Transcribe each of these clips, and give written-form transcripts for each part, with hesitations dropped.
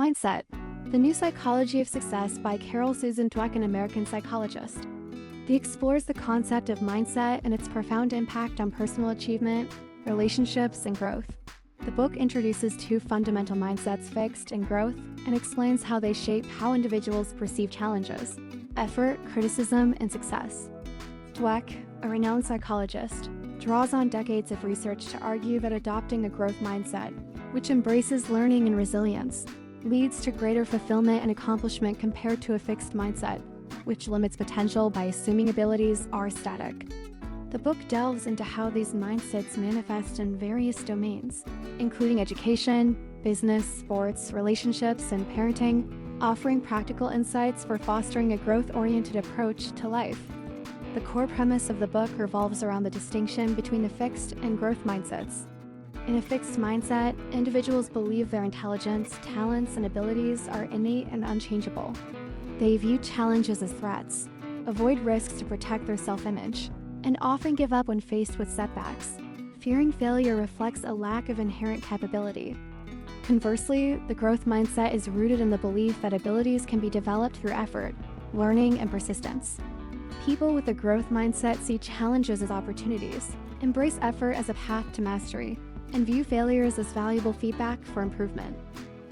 Mindset: The New Psychology of Success by Carol Susan Dweck, an American psychologist. He explores the concept of mindset and its profound impact on personal achievement, relationships, and growth. The book introduces two fundamental mindsets, fixed and growth, and explains how they shape how individuals perceive challenges, effort, criticism, and success. Dweck, a renowned psychologist, draws on decades of research to argue that adopting a growth mindset, which embraces learning and resilience, leads to greater fulfillment and accomplishment compared to a fixed mindset, which limits potential by assuming abilities are static. The book delves into how these mindsets manifest in various domains, including education, business, sports, relationships, and parenting, offering practical insights for fostering a growth-oriented approach to life. The core premise of the book revolves around the distinction between the fixed and growth mindsets. In a fixed mindset, individuals believe their intelligence, talents, and abilities are innate and unchangeable. They view challenges as threats, avoid risks to protect their self-image, and often give up when faced with setbacks. Fearing failure reflects a lack of inherent capability. Conversely, the growth mindset is rooted in the belief that abilities can be developed through effort, learning, and persistence. People with a growth mindset see challenges as opportunities, embrace effort as a path to mastery, and view failures as valuable feedback for improvement.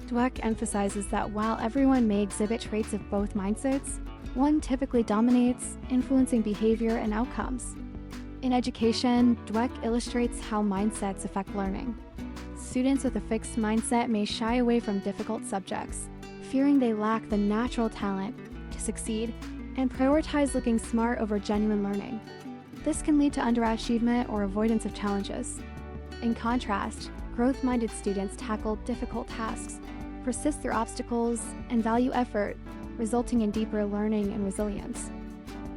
Dweck emphasizes that while everyone may exhibit traits of both mindsets, one typically dominates, influencing behavior and outcomes. In education, Dweck illustrates how mindsets affect learning. Students with a fixed mindset may shy away from difficult subjects, fearing they lack the natural talent to succeed, and prioritize looking smart over genuine learning. This can lead to underachievement or avoidance of challenges. In contrast, growth-minded students tackle difficult tasks, persist through obstacles, and value effort, resulting in deeper learning and resilience.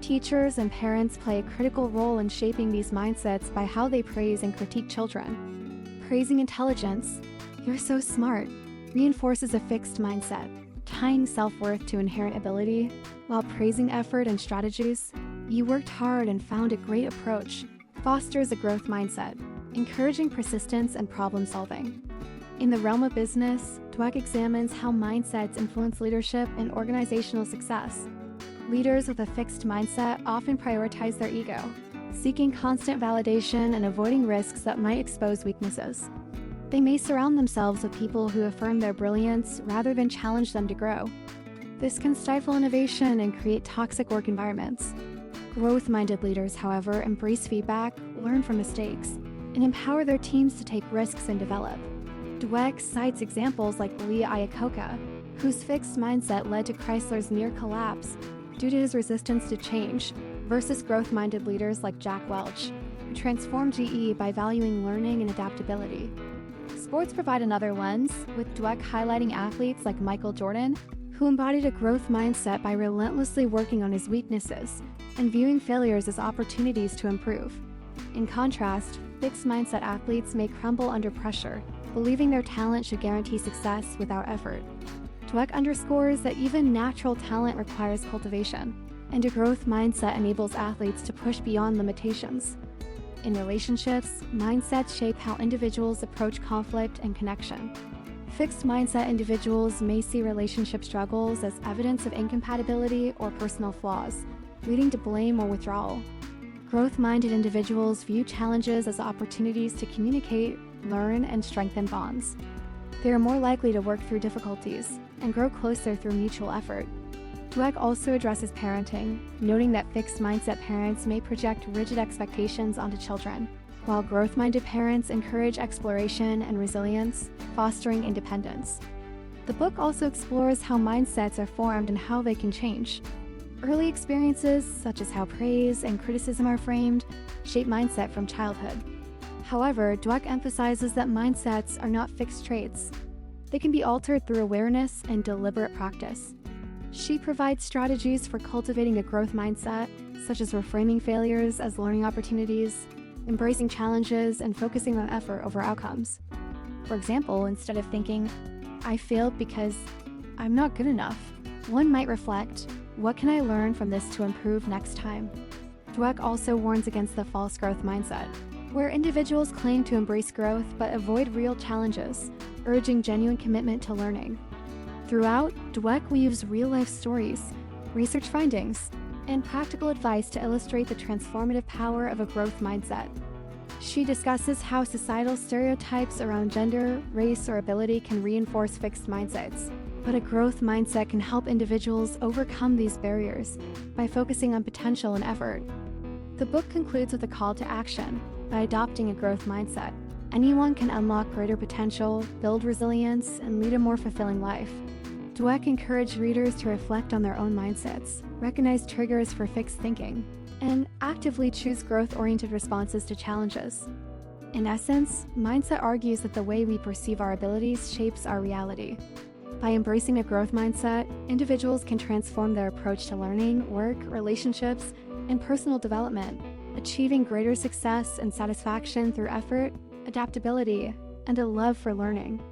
Teachers and parents play a critical role in shaping these mindsets by how they praise and critique children. Praising intelligence, "You're so smart," reinforces a fixed mindset, tying self-worth to inherent ability, while praising effort and strategies, "You worked hard and found a great approach," fosters a growth mindset, encouraging persistence and problem-solving. In the realm of business, Dweck examines how mindsets influence leadership and organizational success. Leaders with a fixed mindset often prioritize their ego, seeking constant validation and avoiding risks that might expose weaknesses. They may surround themselves with people who affirm their brilliance rather than challenge them to grow. This can stifle innovation and create toxic work environments. Growth-minded leaders, however, embrace feedback, learn from mistakes, and empower their teams to take risks and develop. Dweck cites examples like Lee Iacocca, whose fixed mindset led to Chrysler's near collapse due to his resistance to change, versus growth-minded leaders like Jack Welch, who transformed GE by valuing learning and adaptability. Sports provide another lens, with Dweck highlighting athletes like Michael Jordan, who embodied a growth mindset by relentlessly working on his weaknesses and viewing failures as opportunities to improve. In contrast, fixed mindset athletes may crumble under pressure, believing their talent should guarantee success without effort. Dweck underscores that even natural talent requires cultivation, and a growth mindset enables athletes to push beyond limitations. In relationships, mindsets shape how individuals approach conflict and connection. Fixed mindset individuals may see relationship struggles as evidence of incompatibility or personal flaws, leading to blame or withdrawal. Growth-minded individuals view challenges as opportunities to communicate, learn, and strengthen bonds. They are more likely to work through difficulties and grow closer through mutual effort. Dweck also addresses parenting, noting that fixed mindset parents may project rigid expectations onto children, while growth-minded parents encourage exploration and resilience, fostering independence. The book also explores how mindsets are formed and how they can change. Early experiences, such as how praise and criticism are framed, shape mindset from childhood. However, Dweck emphasizes that mindsets are not fixed traits. They can be altered through awareness and deliberate practice. She provides strategies for cultivating a growth mindset, such as reframing failures as learning opportunities, embracing challenges, and focusing on effort over outcomes. For example, instead of thinking, "I failed because I'm not good enough," one might reflect, "What can I learn from this to improve next time?" Dweck also warns against the false growth mindset, where individuals claim to embrace growth but avoid real challenges, urging genuine commitment to learning. Throughout, Dweck weaves real-life stories, research findings, and practical advice to illustrate the transformative power of a growth mindset. She discusses how societal stereotypes around gender, race, or ability can reinforce fixed mindsets. But a growth mindset can help individuals overcome these barriers by focusing on potential and effort. The book concludes with a call to action. By adopting a growth mindset, anyone can unlock greater potential, build resilience, and lead a more fulfilling life. Dweck encouraged readers to reflect on their own mindsets, recognize triggers for fixed thinking, and actively choose growth-oriented responses to challenges. In essence, mindset argues that the way we perceive our abilities shapes our reality. By embracing a growth mindset, individuals can transform their approach to learning, work, relationships, and personal development, achieving greater success and satisfaction through effort, adaptability, and a love for learning.